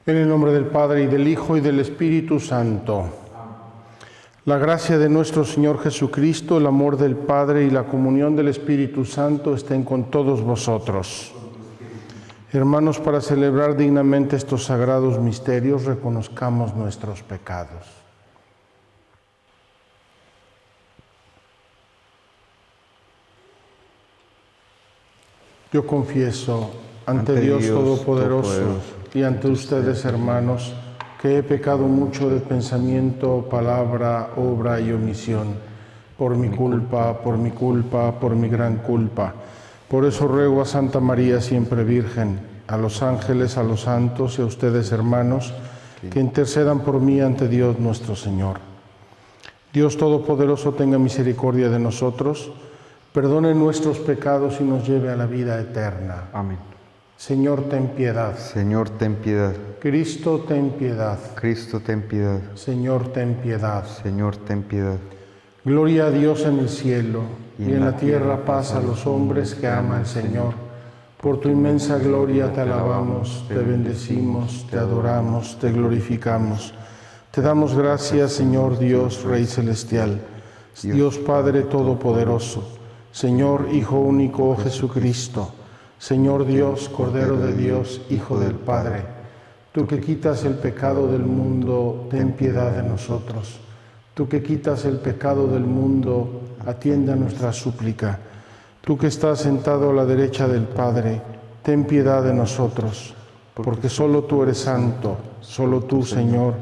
En el nombre del Padre, y del Hijo, y del Espíritu Santo. La gracia de nuestro Señor Jesucristo, el amor del Padre y la comunión del Espíritu Santo estén con todos vosotros. Hermanos, para celebrar dignamente estos sagrados misterios, reconozcamos nuestros pecados. Yo confieso ante Dios Todopoderoso y ante ustedes, hermanos, que he pecado mucho de pensamiento, palabra, obra y omisión, por mi culpa, por mi gran culpa. Por eso ruego a Santa María, siempre Virgen, a los ángeles, a los santos y a ustedes, hermanos, que intercedan por mí ante Dios nuestro Señor. Dios Todopoderoso tenga misericordia de nosotros, perdone nuestros pecados y nos lleve a la vida eterna. Amén. Señor, ten piedad. Señor, ten piedad. Cristo, ten piedad. Cristo, ten piedad. Señor, ten piedad. Señor, ten piedad. Gloria a Dios en el cielo, y en la tierra paz a los hombres que ama al Señor. Por tu inmensa gloria te alabamos, te bendecimos, te adoramos, te glorificamos. Te damos gracias, Señor Dios, Rey Celestial, Dios Padre Todopoderoso, Señor Hijo único Jesucristo, Señor Dios, Cordero de Dios, Hijo del Padre. Tú que quitas el pecado del mundo, ten piedad de nosotros. Tú que quitas el pecado del mundo, atiende a nuestra súplica. Tú que estás sentado a la derecha del Padre, ten piedad de nosotros, porque solo tú eres santo, solo tú, Señor,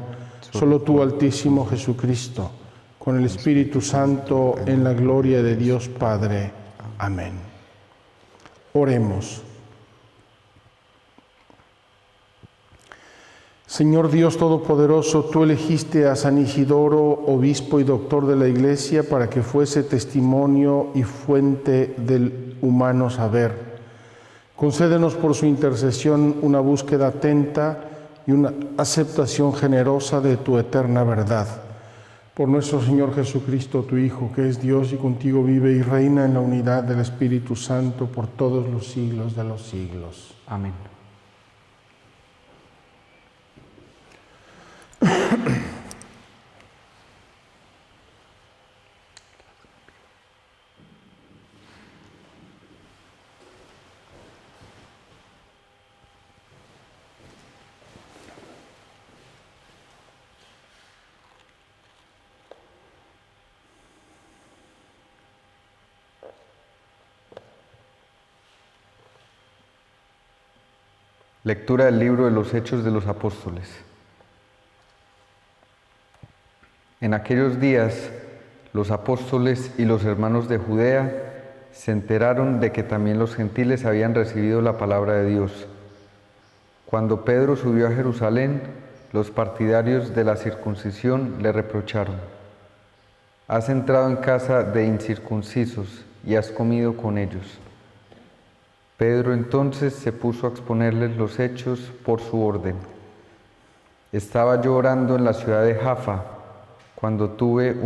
solo tú, Altísimo Jesucristo, con el Espíritu Santo, en la gloria de Dios Padre. Amén. Oremos. Señor Dios Todopoderoso, tú elegiste a San Isidoro, obispo y doctor de la Iglesia, para que fuese testimonio y fuente del humano saber. Concédenos por su intercesión una búsqueda atenta y una aceptación generosa de tu eterna verdad. Por nuestro Señor Jesucristo, tu Hijo, que es Dios y contigo vive y reina en la unidad del Espíritu Santo por todos los siglos de los siglos. Amén. Lectura del libro de los Hechos de los Apóstoles. En aquellos días, los apóstoles y los hermanos de Judea se enteraron de que también los gentiles habían recibido la palabra de Dios. Cuando Pedro subió a Jerusalén, los partidarios de la circuncisión le reprocharon: «Has entrado en casa de incircuncisos y has comido con ellos». Pedro entonces se puso a exponerles los hechos por su orden. «Estaba yo orando en la ciudad de Jaffa, cuando tuve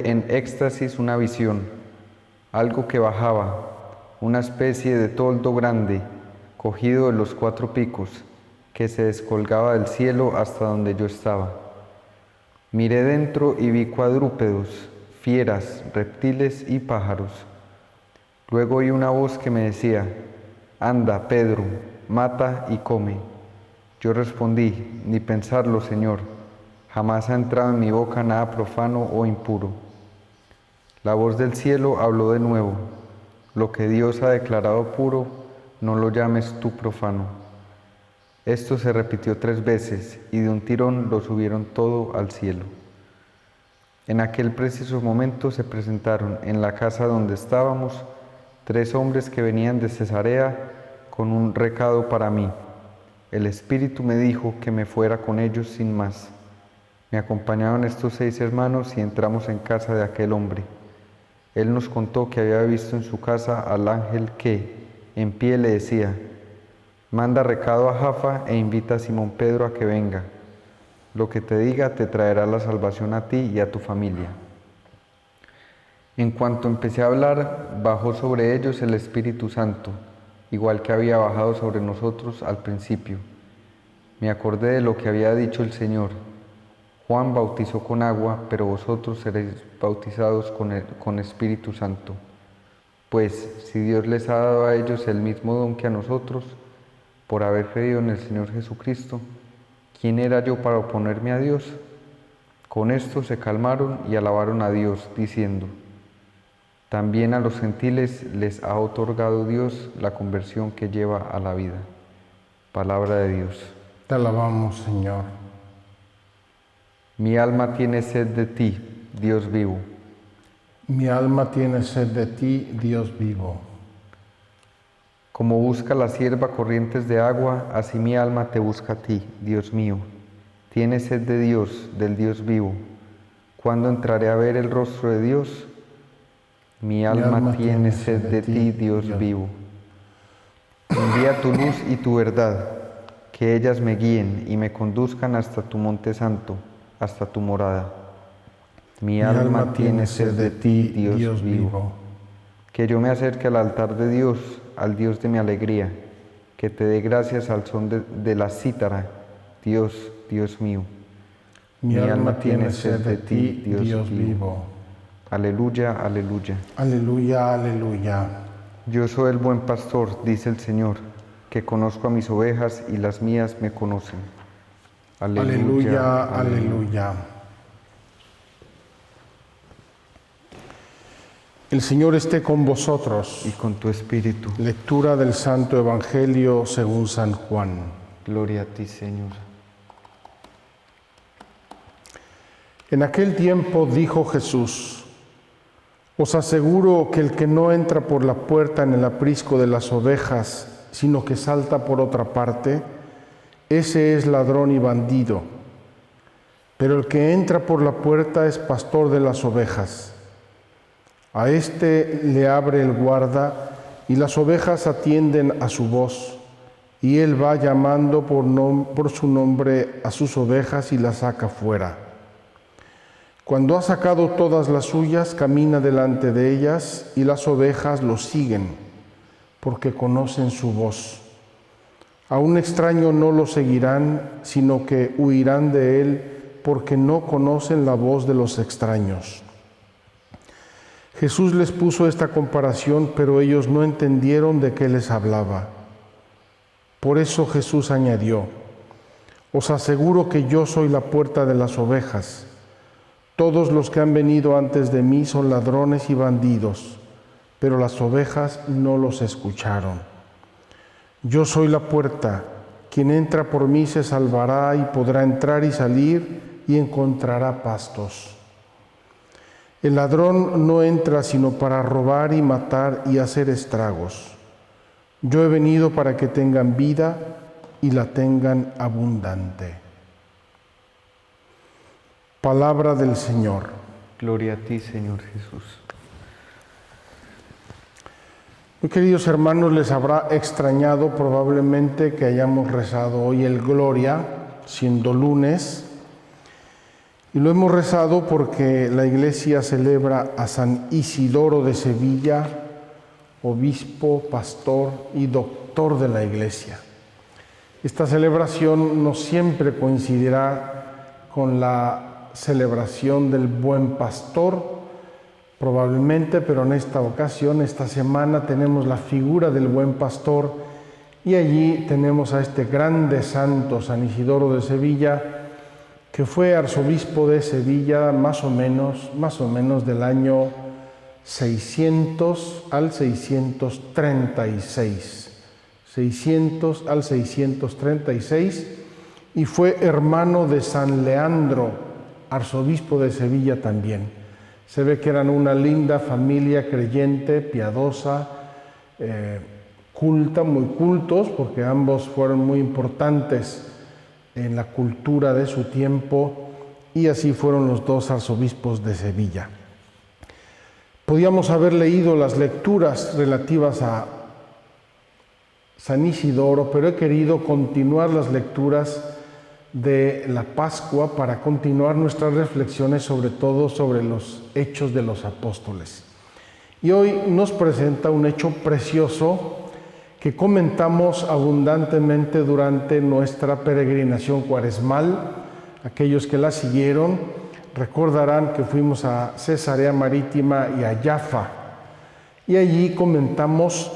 en éxtasis una visión, algo que bajaba, una especie de toldo grande, cogido de los 4 picos, que se descolgaba del cielo hasta donde yo estaba. Miré dentro y vi cuadrúpedos, fieras, reptiles y pájaros. Luego oí una voz que me decía: «Anda, Pedro, mata y come». Yo respondí: «Ni pensarlo, Señor. Jamás ha entrado en mi boca nada profano o impuro». La voz del cielo habló de nuevo: «Lo que Dios ha declarado puro, no lo llames tú profano». Esto se repitió 3 veces, y de un tirón lo subieron todo al cielo. En aquel preciso momento se presentaron en la casa donde estábamos 3 hombres que venían de Cesarea con un recado para mí. El Espíritu me dijo que me fuera con ellos sin más. Me acompañaron estos 6 hermanos y entramos en casa de aquel hombre. Él nos contó que había visto en su casa al ángel que, en pie, le decía: «Manda recado a Jaffa e invita a Simón Pedro a que venga. Lo que te diga te traerá la salvación a ti y a tu familia». En cuanto empecé a hablar, bajó sobre ellos el Espíritu Santo, igual que había bajado sobre nosotros al principio. Me acordé de lo que había dicho el Señor. Juan bautizó con agua, pero vosotros seréis bautizados con Espíritu Santo. Pues, si Dios les ha dado a ellos el mismo don que a nosotros, por haber creído en el Señor Jesucristo, ¿quién era yo para oponerme a Dios? Con esto se calmaron y alabaron a Dios, diciendo: también a los gentiles les ha otorgado Dios la conversión que lleva a la vida. Palabra de Dios. Te alabamos, Señor. Mi alma tiene sed de ti, Dios vivo. Mi alma tiene sed de ti, Dios vivo. Como busca la sierva corrientes de agua, así mi alma te busca a ti, Dios mío. Tiene sed de Dios, del Dios vivo. ¿Cuándo entraré a ver el rostro de Dios? Mi alma tiene sed de ti, Dios vivo. Envía tu luz y tu verdad, que ellas me guíen y me conduzcan hasta tu monte santo, hasta tu morada. Mi alma tiene sed de ti, Dios vivo. Que yo me acerque al altar de Dios, al Dios de mi alegría, que te dé gracias al son de la cítara, Dios, Dios mío. Mi alma tiene sed de ti, Dios vivo. Aleluya, aleluya. Aleluya, aleluya. Yo soy el buen pastor, dice el Señor, que conozco a mis ovejas y las mías me conocen. Aleluya, aleluya. El Señor esté con vosotros. Y con tu espíritu. Lectura del Santo Evangelio según San Juan. Gloria a ti, Señor. En aquel tiempo dijo Jesús: os aseguro que el que no entra por la puerta en el aprisco de las ovejas, sino que salta por otra parte, ese es ladrón y bandido. Pero el que entra por la puerta es pastor de las ovejas. A éste le abre el guarda, y las ovejas atienden a su voz, y él va llamando por su nombre a sus ovejas y las saca fuera. Cuando ha sacado todas las suyas, camina delante de ellas, y las ovejas lo siguen, porque conocen su voz. A un extraño no lo seguirán, sino que huirán de él, porque no conocen la voz de los extraños. Jesús les puso esta comparación, pero ellos no entendieron de qué les hablaba. Por eso Jesús añadió: os aseguro que yo soy la puerta de las ovejas. Todos los que han venido antes de mí son ladrones y bandidos, pero las ovejas no los escucharon. Yo soy la puerta. Quien entra por mí se salvará y podrá entrar y salir y encontrará pastos. El ladrón no entra sino para robar y matar y hacer estragos. Yo he venido para que tengan vida y la tengan abundante. Palabra del Señor. Gloria a ti, Señor Jesús. Muy queridos hermanos, les habrá extrañado probablemente que hayamos rezado hoy el Gloria, siendo lunes, y lo hemos rezado porque la Iglesia celebra a San Isidoro de Sevilla, obispo, pastor y doctor de la Iglesia. Esta celebración no siempre coincidirá con la celebración del Buen Pastor, probablemente, pero en esta ocasión, esta semana, tenemos la figura del Buen Pastor y allí tenemos a este grande santo, San Isidoro de Sevilla, que fue arzobispo de Sevilla más o menos del año 600 al 636. 600 al 636, y fue hermano de San Leandro, arzobispo de Sevilla también. Se ve que eran una linda familia creyente, piadosa, culta, muy cultos, porque ambos fueron muy importantes en la cultura de su tiempo, y así fueron los dos arzobispos de Sevilla. Podíamos haber leído las lecturas relativas a San Isidoro, pero he querido continuar las lecturas de la Pascua para continuar nuestras reflexiones, sobre todo sobre los hechos de los apóstoles. Y hoy nos presenta un hecho precioso que comentamos abundantemente durante nuestra peregrinación cuaresmal. Aquellos que la siguieron recordarán que fuimos a Cesarea Marítima y a Jaffa, y allí comentamos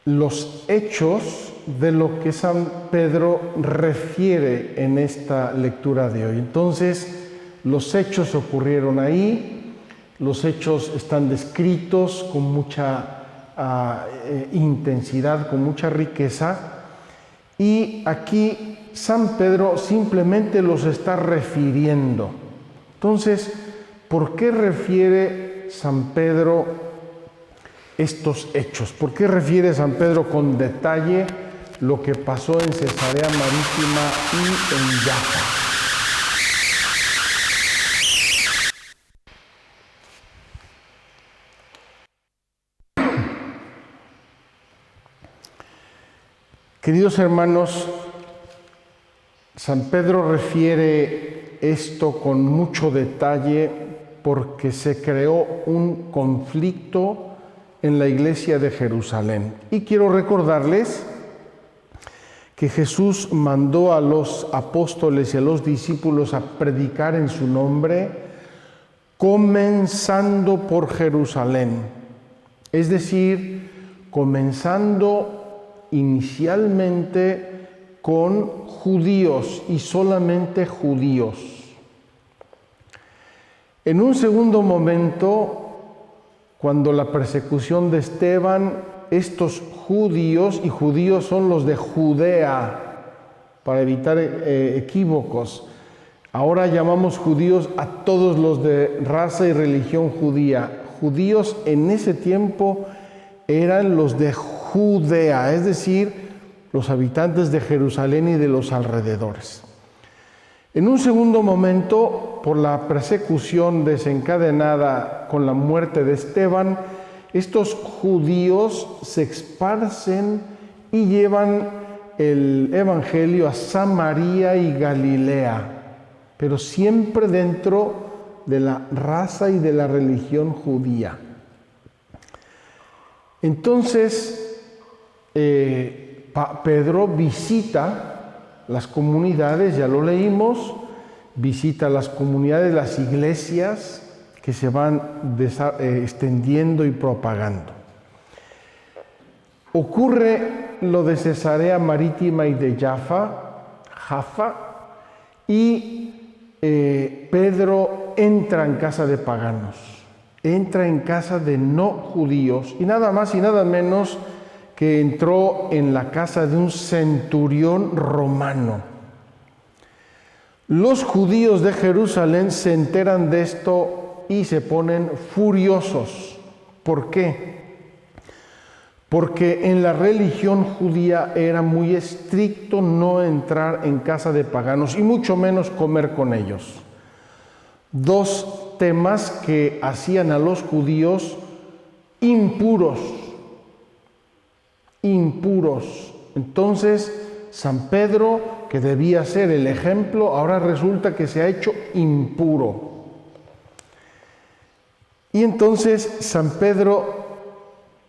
los hechos de lo que San Pedro refiere en esta lectura de hoy. Entonces, los hechos ocurrieron ahí, los hechos están descritos con mucha intensidad, con mucha riqueza, y aquí San Pedro simplemente los está refiriendo. Entonces, ¿por qué refiere San Pedro estos hechos? ¿Por qué refiere San Pedro con detalle lo que pasó en Cesarea Marítima y en Jaffa? Queridos hermanos, San Pedro refiere esto con mucho detalle porque se creó un conflicto en la iglesia de Jerusalén. Y quiero recordarles que Jesús mandó a los apóstoles y a los discípulos a predicar en su nombre, comenzando por Jerusalén. Es decir, comenzando inicialmente con judíos y solamente judíos. En un segundo momento, cuando la persecución de Esteban, estos judíos, y judíos son los de Judea, para evitar equívocos, ahora llamamos judíos a todos los de raza y religión judía. Judíos en ese tiempo eran los de Judea, es decir, los habitantes de Jerusalén y de los alrededores. En un segundo momento, por la persecución desencadenada con la muerte de Esteban, estos judíos se esparcen y llevan el evangelio a Samaria y Galilea, pero siempre dentro de la raza y de la religión judía. Entonces, Pedro visita las comunidades, ya lo leímos, visita las comunidades, las iglesias que se van extendiendo y propagando. Ocurre lo de Cesarea Marítima y de Jaffa, y Pedro entra en casa de paganos, entra en casa de no judíos, y nada más y nada menos que entró en la casa de un centurión romano. Los judíos de Jerusalén se enteran de esto y se ponen furiosos. ¿Por qué? Porque en la religión judía era muy estricto no entrar en casa de paganos y mucho menos comer con ellos. Dos temas que hacían a los judíos impuros. Entonces, San Pedro, que debía ser el ejemplo, ahora resulta que se ha hecho impuro. Y entonces San Pedro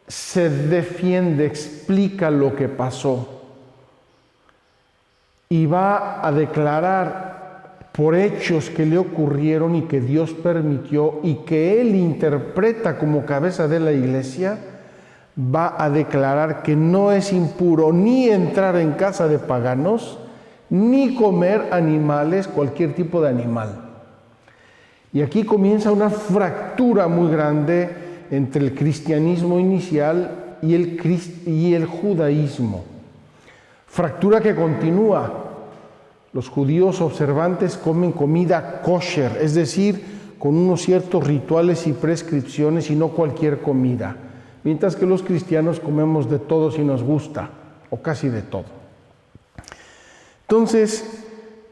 se defiende, explica lo que pasó y va a declarar por hechos que le ocurrieron y que Dios permitió y que él interpreta como cabeza de la iglesia. Va a declarar que no es impuro ni entrar en casa de paganos, ni comer animales, cualquier tipo de animal. Y aquí comienza una fractura muy grande entre el cristianismo inicial y el judaísmo. Fractura que continúa. Los judíos observantes comen comida kosher, es decir, con unos ciertos rituales y prescripciones y no cualquier comida. Mientras que los cristianos comemos de todo si nos gusta, o casi de todo. Entonces,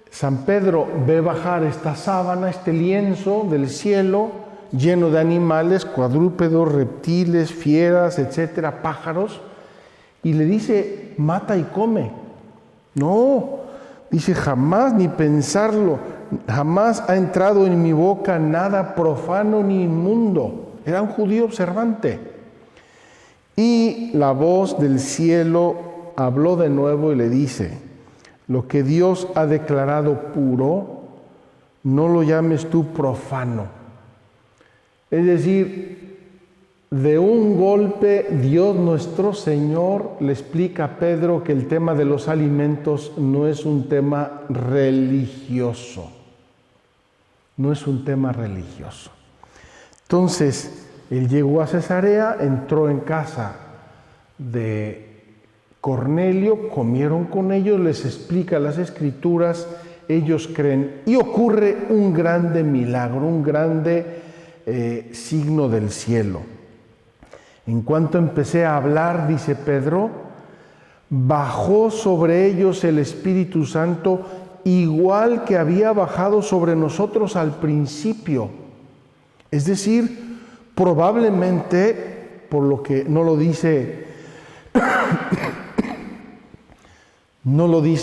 San Pedro ve bajar esta sábana, este lienzo del cielo, lleno de animales, cuadrúpedos, reptiles, fieras, etcétera, pájaros, y le dice, mata y come. No, dice, jamás ni pensarlo, jamás ha entrado en mi boca nada profano ni inmundo. Era un judío observante. Y la voz del cielo habló de nuevo y le dice: lo que Dios ha declarado puro, no lo llames tú profano. Es decir, de un golpe, Dios nuestro Señor le explica a Pedro que el tema de los alimentos no es un tema religioso. No es un tema religioso. Entonces, él llegó a Cesarea, entró en casa de Cornelio, comieron con ellos, les explica las Escrituras, ellos creen y ocurre un grande milagro, un grande signo del cielo. En cuanto empecé a hablar, dice Pedro, bajó sobre ellos el Espíritu Santo igual que había bajado sobre nosotros al principio. Es decir, probablemente, por lo que no lo dice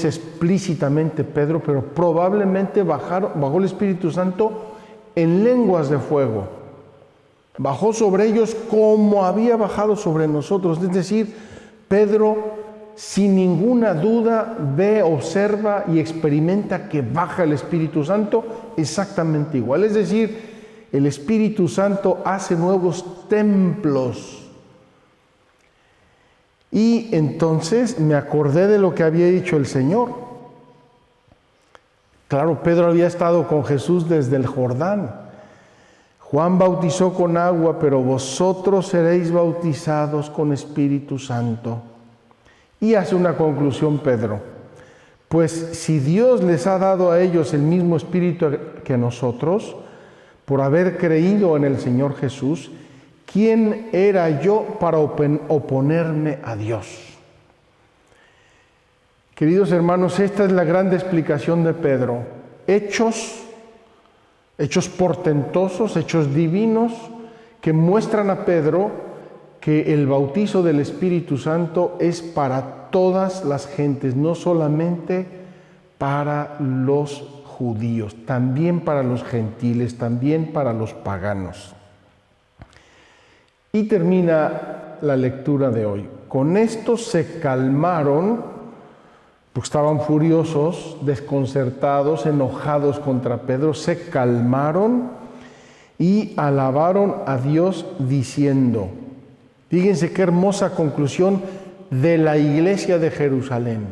explícitamente Pedro, pero probablemente bajó el Espíritu Santo en lenguas de fuego. Bajó sobre ellos como había bajado sobre nosotros. Es decir, Pedro, sin ninguna duda, ve, observa y experimenta que baja el Espíritu Santo exactamente igual. Es decir, el Espíritu Santo hace nuevos templos. Y entonces me acordé de lo que había dicho el Señor. Claro, Pedro había estado con Jesús desde el Jordán. Juan bautizó con agua, pero vosotros seréis bautizados con Espíritu Santo. Y hace una conclusión Pedro. Pues si Dios les ha dado a ellos el mismo Espíritu que a nosotros, por haber creído en el Señor Jesús, ¿quién era yo para oponerme a Dios? Queridos hermanos, esta es la gran explicación de Pedro. Hechos portentosos, hechos divinos, que muestran a Pedro que el bautizo del Espíritu Santo es para todas las gentes, no solamente para los judíos, también para los gentiles, también para los paganos. Y termina la lectura de hoy. Con esto se calmaron, porque estaban furiosos, desconcertados, enojados contra Pedro, se calmaron y alabaron a Dios diciendo, fíjense qué hermosa conclusión de la iglesia de Jerusalén.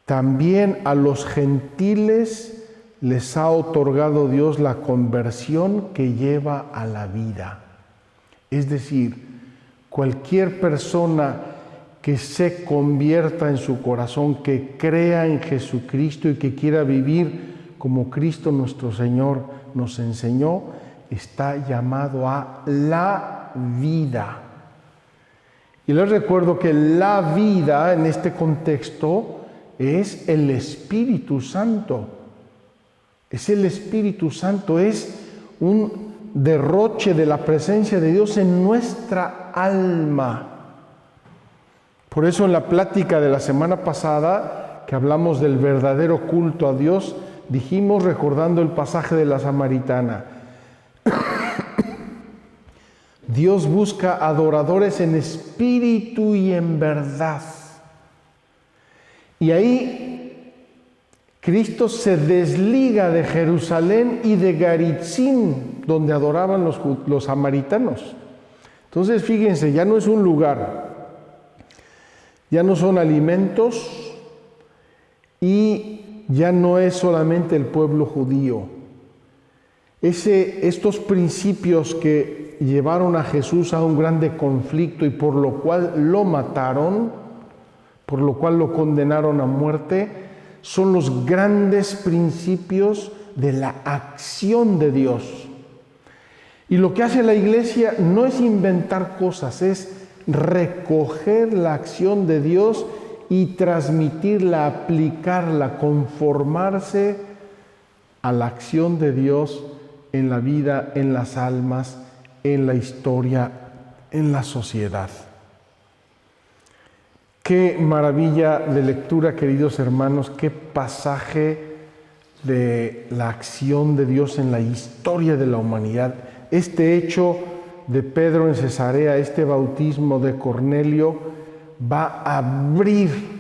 También a los gentiles les ha otorgado Dios la conversión que lleva a la vida. Es decir, cualquier persona que se convierta en su corazón, que crea en Jesucristo y que quiera vivir como Cristo nuestro Señor nos enseñó, está llamado a la vida. Y les recuerdo que la vida en este contexto es el Espíritu Santo. Es el Espíritu Santo, es un derroche de la presencia de Dios en nuestra alma. Por eso en la plática de la semana pasada, que hablamos del verdadero culto a Dios, dijimos, recordando el pasaje de la Samaritana, Dios busca adoradores en espíritu y en verdad. Y ahí Cristo se desliga de Jerusalén y de Garitzín, donde adoraban los samaritanos. Entonces, fíjense, ya no es un lugar, ya no son alimentos y ya no es solamente el pueblo judío. Estos principios que llevaron a Jesús a un grande conflicto y por lo cual lo mataron, por lo cual lo condenaron a muerte, son los grandes principios de la acción de Dios. Y lo que hace la Iglesia no es inventar cosas, es recoger la acción de Dios y transmitirla, aplicarla, conformarse a la acción de Dios en la vida, en las almas, en la historia, en la sociedad. Qué maravilla de lectura, queridos hermanos, qué pasaje de la acción de Dios en la historia de la humanidad. Este hecho de Pedro en Cesarea, este bautismo de Cornelio, va a abrir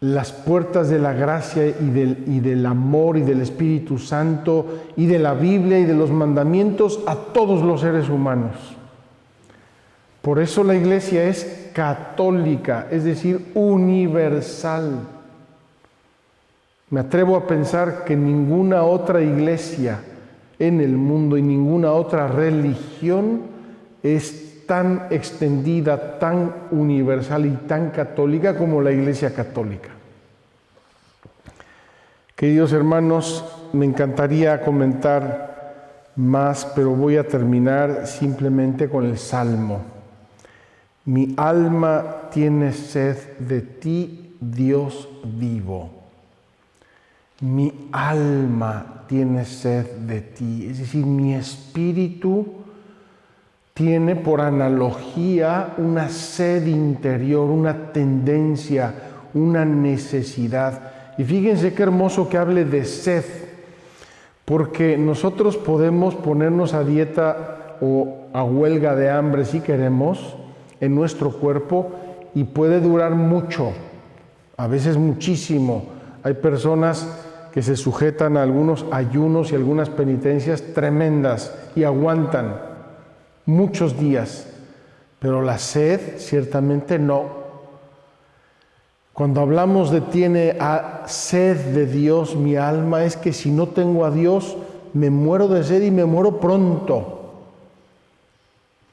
las puertas de la gracia y del amor y del Espíritu Santo y de la Biblia y de los mandamientos a todos los seres humanos. Por eso la Iglesia es católica, es decir, universal. Me atrevo a pensar que ninguna otra iglesia en el mundo y ninguna otra religión es tan extendida, tan universal y tan católica como la Iglesia católica. Queridos hermanos, me encantaría comentar más, pero voy a terminar simplemente con el Salmo. Mi alma tiene sed de ti, Dios vivo. Mi alma tiene sed de ti, es decir, mi espíritu tiene por analogía una sed interior, una tendencia, una necesidad. Y fíjense qué hermoso que hable de sed, porque nosotros podemos ponernos a dieta o a huelga de hambre si queremos en nuestro cuerpo y puede durar mucho, a veces muchísimo. Hay personas que se sujetan a algunos ayunos y algunas penitencias tremendas y aguantan muchos días, pero la sed ciertamente no. Cuando hablamos de tiene sed de Dios mi alma, es que si no tengo a Dios, me muero de sed y me muero pronto.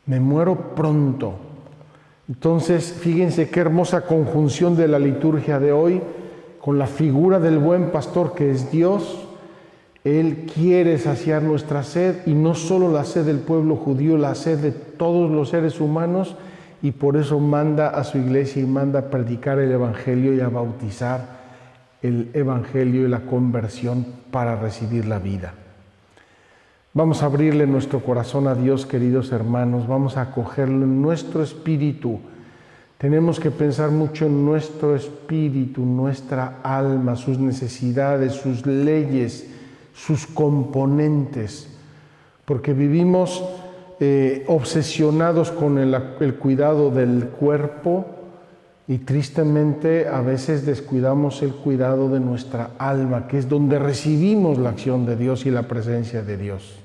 Me muero pronto. Entonces, fíjense qué hermosa conjunción de la liturgia de hoy con la figura del buen pastor que es Dios. Él quiere saciar nuestra sed, y no solo la sed del pueblo judío, la sed de todos los seres humanos, y por eso manda a su iglesia y manda a predicar el Evangelio y a bautizar el Evangelio y la conversión para recibir la vida. Vamos a abrirle nuestro corazón a Dios, queridos hermanos, vamos a acogerlo en nuestro espíritu. Tenemos que pensar mucho en nuestro espíritu, nuestra alma, sus necesidades, sus leyes, sus componentes, porque vivimos obsesionados con el cuidado del cuerpo y tristemente a veces descuidamos el cuidado de nuestra alma, que es donde recibimos la acción de Dios y la presencia de Dios.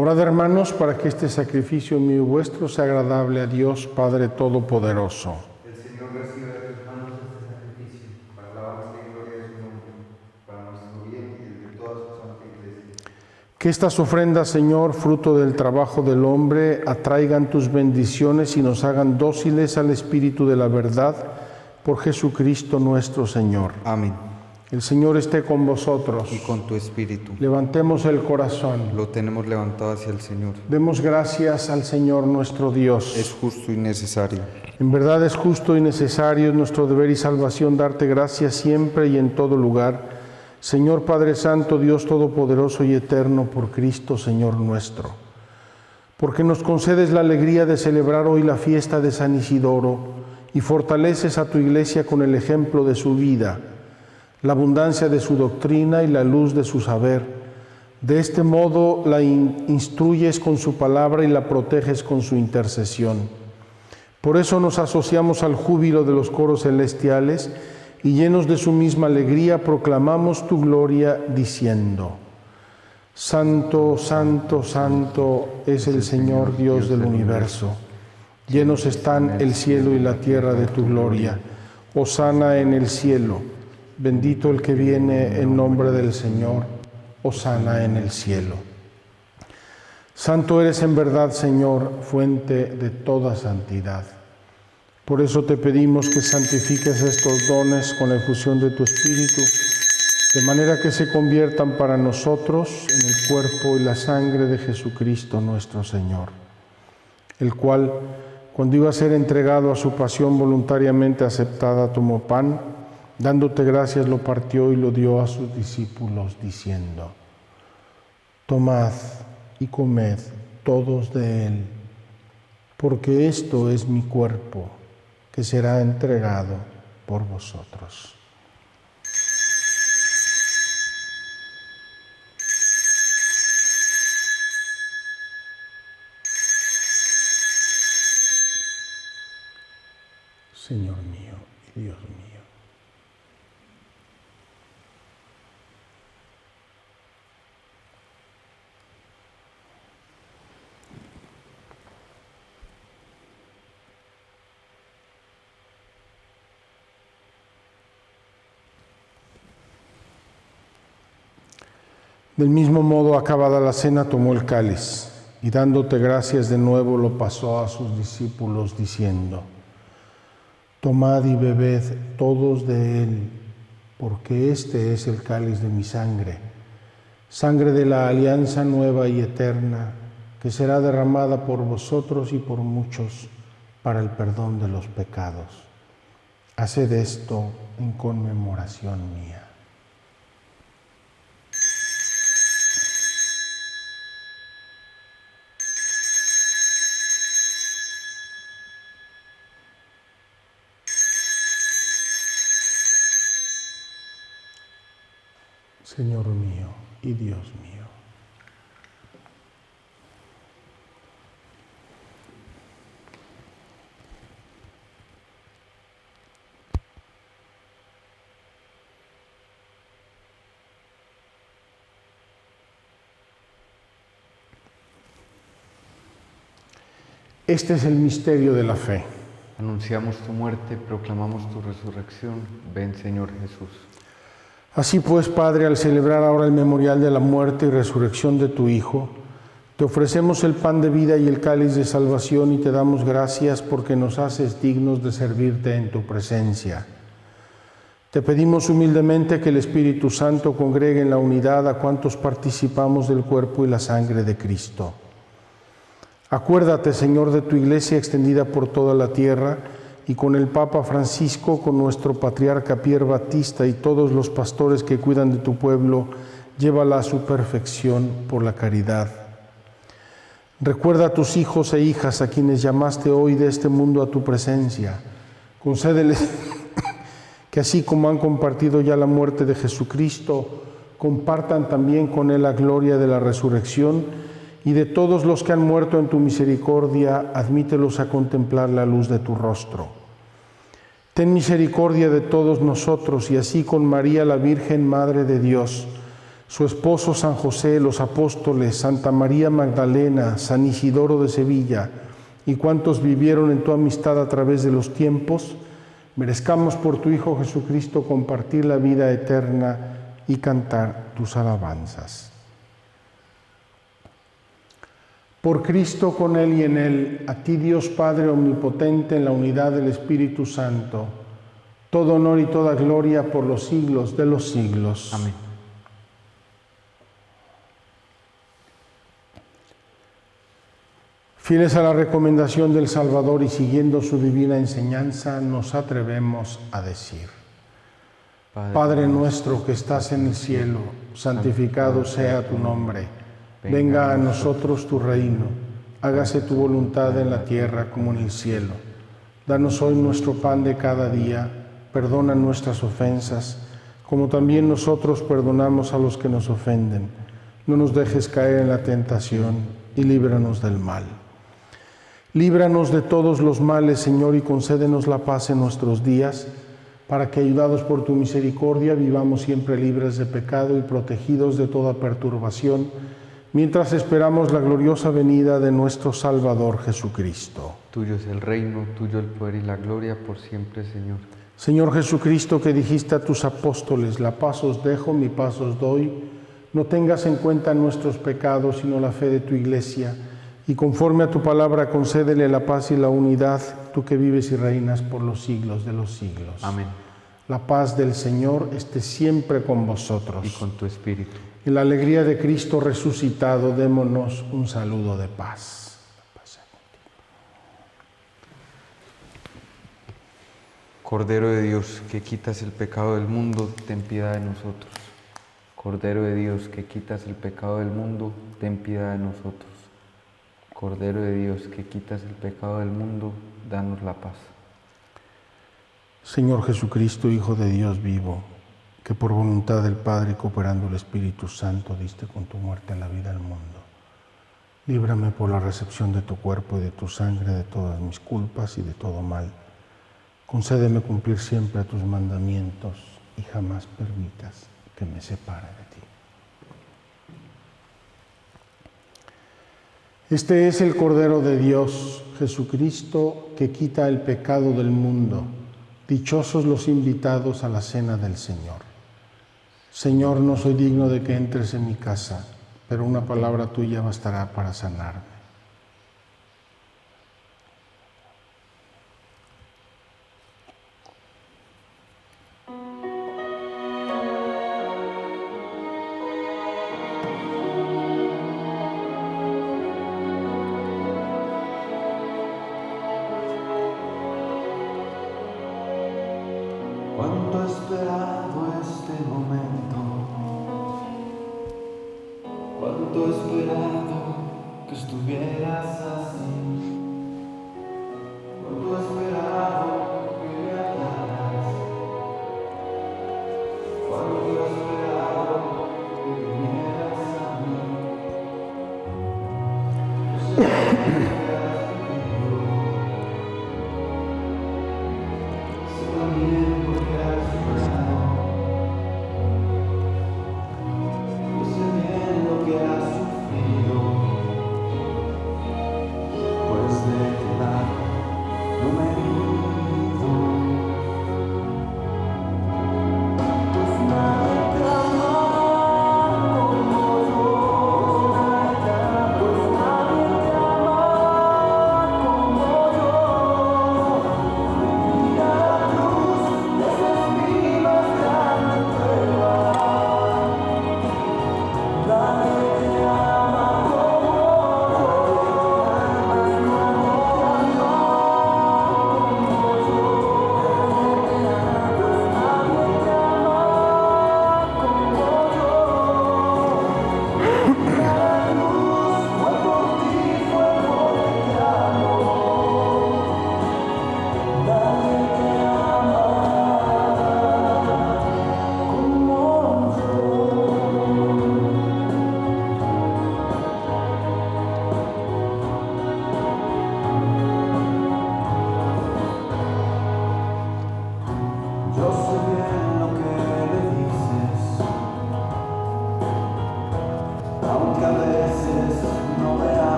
Orad, hermanos, para que este sacrificio mío y vuestro sea agradable a Dios, Padre Todopoderoso. El Señor reciba de tus manos este sacrificio Que estas ofrendas, Señor, fruto del trabajo del hombre, atraigan tus bendiciones y nos hagan dóciles al Espíritu de la verdad, por Jesucristo nuestro Señor. Amén. El Señor esté con vosotros. Y con tu espíritu. Levantemos el corazón. Lo tenemos levantado hacia el Señor. Demos gracias al Señor nuestro Dios. Es justo y necesario. En verdad es justo y necesario, es nuestro deber y salvación darte gracias siempre y en todo lugar, Señor Padre Santo, Dios Todopoderoso y Eterno, por Cristo, Señor nuestro. Porque nos concedes la alegría de celebrar hoy la fiesta de San Isidoro y fortaleces a tu Iglesia con el ejemplo de su vida, la abundancia de su doctrina y la luz de su saber. De este modo la instruyes con su palabra y la proteges con su intercesión. Por eso nos asociamos al júbilo de los coros celestiales y llenos de su misma alegría proclamamos tu gloria diciendo: Santo, santo, santo es el Señor Dios del universo. Llenos están el cielo y la tierra de tu gloria. Hosana en el cielo. Bendito el que viene en nombre del Señor. Hosana en el cielo. Santo eres en verdad, Señor, fuente de toda santidad. Por eso te pedimos que santifiques estos dones con la efusión de tu Espíritu, de manera que se conviertan para nosotros en el cuerpo y la sangre de Jesucristo nuestro Señor, el cual, cuando iba a ser entregado a su pasión voluntariamente aceptada, tomó pan, dándote gracias lo partió y lo dio a sus discípulos, diciendo: Tomad y comed todos de él, porque esto es mi cuerpo, que será entregado por vosotros. Señor mío y Dios mío. Del mismo modo, acabada la cena, tomó el cáliz y dándote gracias de nuevo lo pasó a sus discípulos diciendo: Tomad y bebed todos de él, porque este es el cáliz de mi sangre, sangre de la alianza nueva y eterna, que será derramada por vosotros y por muchos para el perdón de los pecados. Haced esto en conmemoración mía. Señor mío y Dios mío. Este es el misterio de la fe. Anunciamos tu muerte, proclamamos tu resurrección. Ven, Señor Jesús. Así pues, Padre, al celebrar ahora el memorial de la muerte y resurrección de tu Hijo, te ofrecemos el pan de vida y el cáliz de salvación y te damos gracias porque nos haces dignos de servirte en tu presencia. Te pedimos humildemente que el Espíritu Santo congregue en la unidad a cuantos participamos del cuerpo y la sangre de Cristo. Acuérdate, Señor, de tu Iglesia extendida por toda la tierra, y con el Papa Francisco, con nuestro patriarca Pierre Batista y todos los pastores que cuidan de tu pueblo, llévala a su perfección por la caridad. Recuerda a tus hijos e hijas a quienes llamaste hoy de este mundo a tu presencia. Concédeles que así como han compartido ya la muerte de Jesucristo, compartan también con él la gloria de la resurrección, y de todos los que han muerto en tu misericordia, admítelos a contemplar la luz de tu rostro. Ten misericordia de todos nosotros, y así con María la Virgen, Madre de Dios, su esposo San José, los apóstoles, Santa María Magdalena, San Isidoro de Sevilla, y cuantos vivieron en tu amistad a través de los tiempos, merezcamos por tu Hijo Jesucristo compartir la vida eterna y cantar tus alabanzas. Por Cristo, con Él y en Él, a ti Dios Padre Omnipotente, en la unidad del Espíritu Santo, todo honor y toda gloria por los siglos de los siglos. Amén. Fieles a la recomendación del Salvador y siguiendo su divina enseñanza, nos atrevemos a decir: Padre nuestro que estás en el cielo, santificado sea tu nombre. Venga a nosotros tu reino. Hágase tu voluntad en la tierra como en el cielo. Danos hoy nuestro pan de cada día. Perdona nuestras ofensas, como también nosotros perdonamos a los que nos ofenden. No nos dejes caer en la tentación y líbranos del mal. Líbranos de todos los males, Señor, y concédenos la paz en nuestros días, para que, ayudados por tu misericordia, vivamos siempre libres de pecado y protegidos de toda perturbación, mientras esperamos la gloriosa venida de nuestro Salvador Jesucristo. Tuyo es el reino, tuyo el poder y la gloria por siempre, Señor. Señor Jesucristo, que dijiste a tus apóstoles: la paz os dejo, mi paz os doy, no tengas en cuenta nuestros pecados, sino la fe de tu Iglesia, y conforme a tu palabra concédele la paz y la unidad, tú que vives y reinas por los siglos de los siglos. Amén. La paz del Señor esté siempre con vosotros. Y con tu espíritu. En la alegría de Cristo resucitado, démonos un saludo de paz. Cordero de Dios, que quitas el pecado del mundo, ten piedad de nosotros. Cordero de Dios, que quitas el pecado del mundo, ten piedad de nosotros. Cordero de Dios, que quitas el pecado del mundo, danos la paz. Señor Jesucristo, Hijo de Dios vivo, que por voluntad del Padre y cooperando el Espíritu Santo diste con tu muerte la vida al mundo. Líbrame por la recepción de tu cuerpo y de tu sangre de todas mis culpas y de todo mal. Concédeme cumplir siempre tus mandamientos y jamás permitas que me separe de ti. Este es el Cordero de Dios, Jesucristo, que quita el pecado del mundo. Dichosos los invitados a la cena del Señor. Señor, no soy digno de que entres en mi casa, pero una palabra tuya bastará para sanarme. Cuánto he esperado este momento, cuánto he esperado que estuvieras así, cuánto he esperado que me hablaras, cuánto he esperado que vinieras a mí. Yo sé que has vivido, sé también porque has llorado, yo sé bien lo que has sufrido, pues de tu lado no me he ido. Pues nadie te ama como yo, pues nadie te ama como yo. Ir a la cruz, esa es mi más grande prueba. Nadie te ama como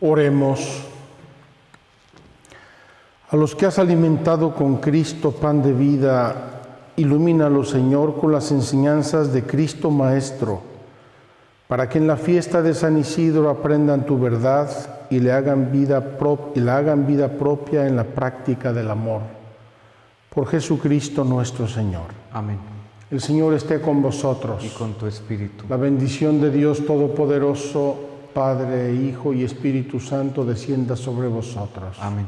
Oremos. A los que has alimentado con Cristo pan de vida, ilumínalos, Señor, con las enseñanzas de Cristo Maestro, para que en la fiesta de San Isidro aprendan tu verdad y la hagan vida propia en la práctica del amor. Por Jesucristo nuestro Señor. Amén. El Señor esté con vosotros. Y con tu espíritu. La bendición de Dios Todopoderoso, Padre, Hijo y Espíritu Santo, descienda sobre vosotros. Amén.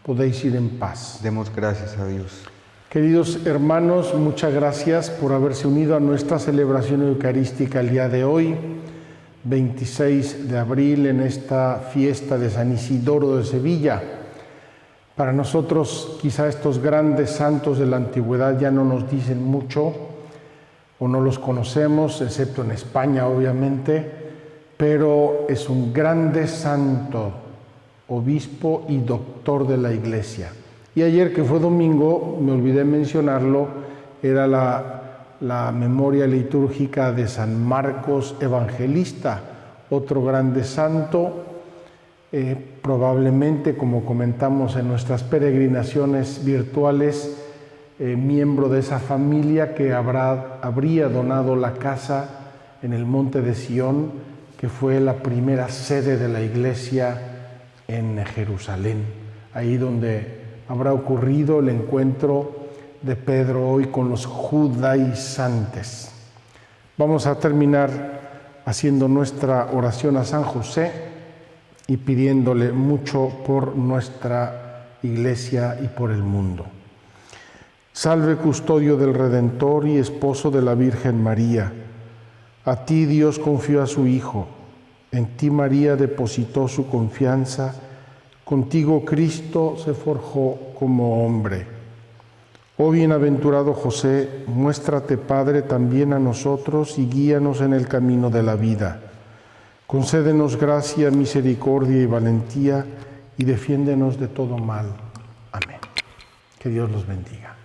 Podéis ir en paz. Demos gracias a Dios. Queridos hermanos, muchas gracias por haberse unido a nuestra celebración eucarística el día de hoy, 26 de abril, en esta fiesta de San Isidoro de Sevilla. Para nosotros, quizá estos grandes santos de la antigüedad ya no nos dicen mucho o no los conocemos, excepto en España, obviamente, pero es un grande santo, obispo y doctor de la Iglesia. Y ayer, que fue domingo, me olvidé mencionarlo, era la memoria litúrgica de San Marcos Evangelista, otro grande santo, probablemente, como comentamos en nuestras peregrinaciones virtuales, miembro de esa familia que habría donado la casa en el Monte de Sión, que fue la primera sede de la Iglesia en Jerusalén, ahí donde habrá ocurrido el encuentro de Pedro hoy con los judaizantes. Vamos a terminar haciendo nuestra oración a San José y pidiéndole mucho por nuestra Iglesia y por el mundo. Salve, custodio del Redentor y esposo de la Virgen María. A ti Dios confió a su Hijo, en ti María depositó su confianza, contigo Cristo se forjó como hombre. Oh bienaventurado José, muéstrate Padre también a nosotros y guíanos en el camino de la vida. Concédenos gracia, misericordia y valentía y defiéndenos de todo mal. Amén. Que Dios los bendiga.